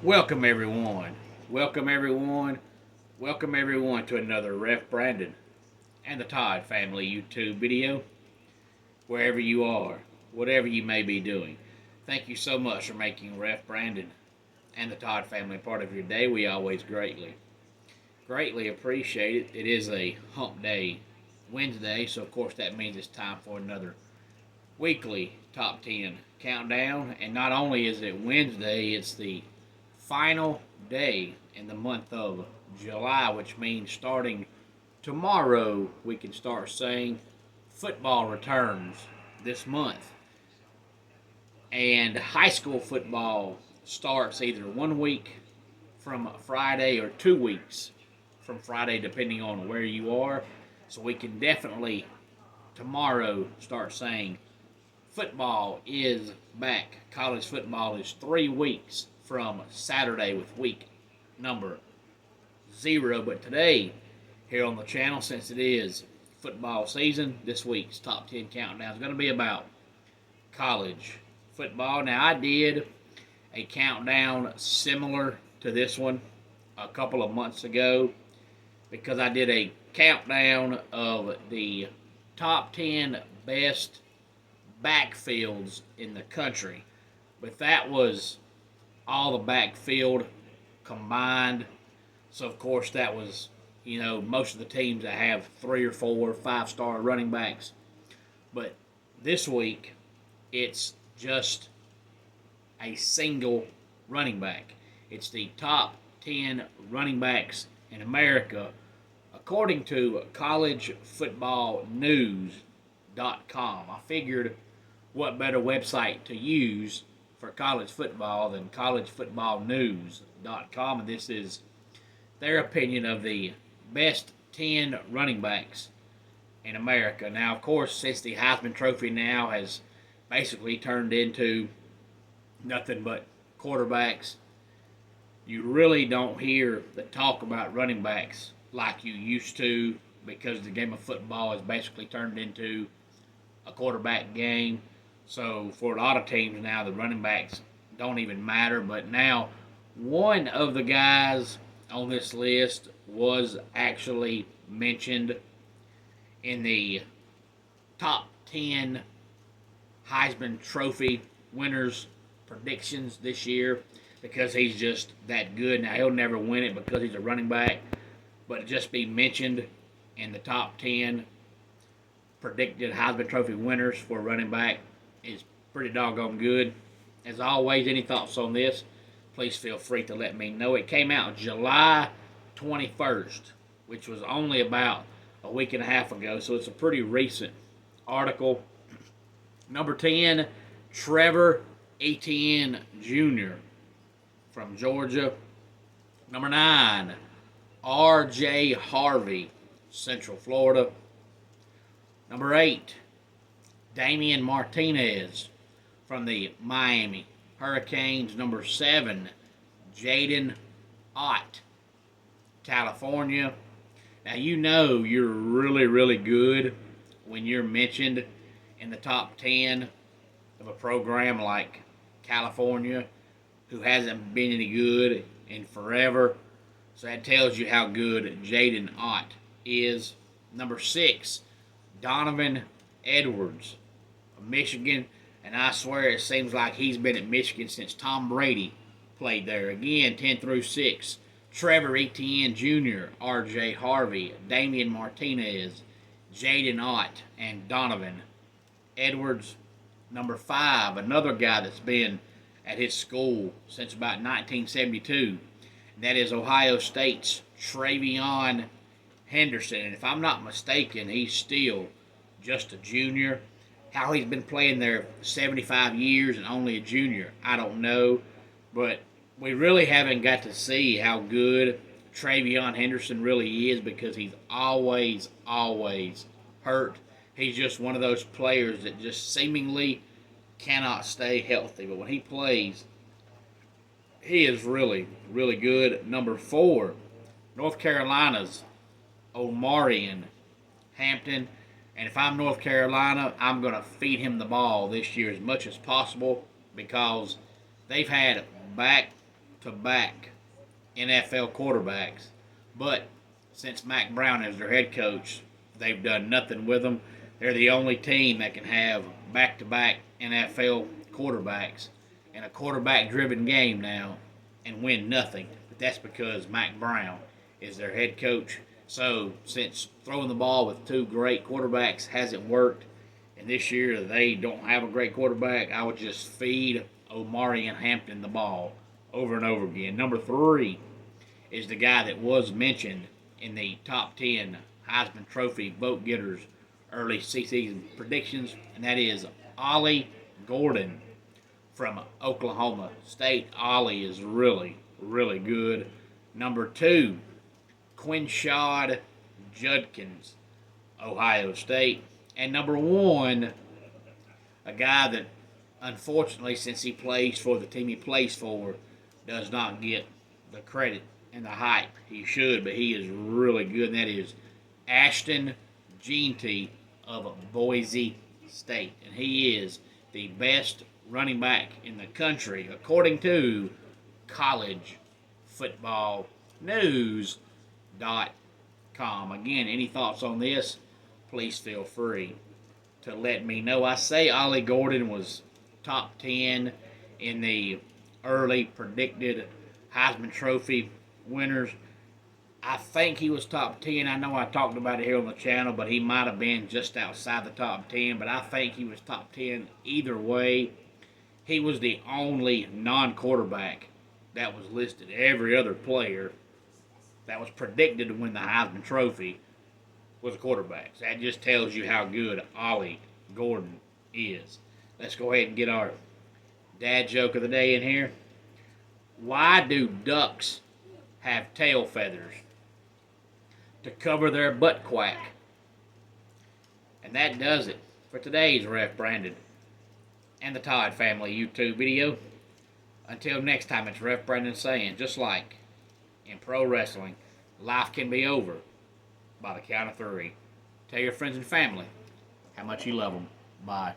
Welcome everyone. Welcome everyone. Welcome everyone to another Ref Brandon and the Todd family YouTube video. Wherever you are, whatever you may be doing, thank you so much for making Ref Brandon and the Todd family part of your day. We always greatly appreciate it. It is a hump day Wednesday, so of course that means it's time for another weekly top 10 countdown. And not only is it Wednesday, it's the final day in the month of July, which means starting tomorrow we can start saying football returns this month. And high school football starts either 1 week from Friday or 2 weeks from Friday, depending on where you are. So we can definitely tomorrow start saying football is back. College football is 3 weeks from Saturday with week number 0. But today, here on the channel, since it is football season, this week's top 10 countdown is going to be about college football. Now, I did a countdown similar to this one a couple of months ago because I did a countdown of the top 10 best backfields in the country. But that was all the backfield combined. So, of course, that was, most of the teams that have 3 or 4 5-star running backs. But this week, it's just a single running back. It's the top 10 running backs in America, according to collegefootballnews.com. I figured what better website to use for college football than collegefootballnews.com, and this is their opinion of the best 10 running backs in America. Now, of course, since the Heisman Trophy now has basically turned into nothing but quarterbacks, you really don't hear the talk about running backs like you used to, because the game of football has basically turned into a quarterback game. So for a lot of teams now, the running backs don't even matter. But now, one of the guys on this list was actually mentioned in the top 10 Heisman Trophy winners predictions this year, because he's just that good. Now, he'll never win it because he's a running back, but just be mentioned in the top 10 predicted Heisman Trophy winners for running back is pretty doggone good. As always, any thoughts on this, please feel free to let me know. It came out July 21st, which was only about a week and a half ago, so it's a pretty recent article. Number 10, Trevor Etienne Jr. from Georgia. Number 9, R.J. Harvey, Central Florida. Number 8, Damian Martinez from the Miami Hurricanes. Number 7, Jaden Ott, California. Now, you're really, really good when you're mentioned in the top 10 of a program like California, who hasn't been any good in forever. So that tells you how good Jaden Ott is. Number 6, Donovan Edwards of Michigan. And I swear it seems like he's been at Michigan since Tom Brady played there. Again, 10 through 6. Trevor Etienne Jr., R.J. Harvey, Damian Martinez, Jaden Ott, and Donovan Edwards. Number 5, another guy that's been at his school since about 1972. That is Ohio State's TreVeyon Henderson. And if I'm not mistaken, he's still just a junior. How he's been playing there 75 years and only a junior, I don't know. But we really haven't got to see how good TreVeyon Henderson really is, because he's always hurt. He's just one of those players that just seemingly cannot stay healthy. But when he plays, he is really, really good. Number 4, North Carolina's Omarion Hampton. And if I'm North Carolina, I'm going to feed him the ball this year as much as possible, because they've had back to back NFL quarterbacks, but since Mack Brown is their head coach, they've done nothing with them. They're the only team that can have back-to-back NFL quarterbacks in a quarterback-driven game now and win nothing. But that's because Mack Brown is their head coach. So since throwing the ball with two great quarterbacks hasn't worked, and this year they don't have a great quarterback, I would just feed Omarion Hampton the ball over and over again. Number 3 is the guy that was mentioned in the top 10 Heisman Trophy vote getters early season predictions, and that is Ollie Gordon from Oklahoma State. Ollie is really, really good. Number 2, Quinshad Judkins, Ohio State. And number 1, a guy that, unfortunately, since he plays for the team he plays for, does not get the credit and the hype he should, but he is really good, and that is Ashton Jeanty of Boise State. And he is the best running back in the country, according to collegefootballnews.com. Again, any thoughts on this, please feel free to let me know. I say Ollie Gordon was top 10 in the early predicted Heisman Trophy winners. I think he was top 10. I know I talked about it here on the channel, but he might have been just outside the top 10. But I think he was top 10 either way. He was the only non-quarterback that was listed. Every other player that was predicted to win the Heisman Trophy was a quarterback. So that just tells you how good Ollie Gordon is. Let's go ahead and get our dad joke of the day in here. Why do ducks have tail feathers? To cover their butt quack. And that does it for today's Ref Brandon and the Todd Family YouTube video. Until next time, it's Ref Brandon saying, just like in pro wrestling, life can be over by the count of 3. Tell your friends and family how much you love them. Bye.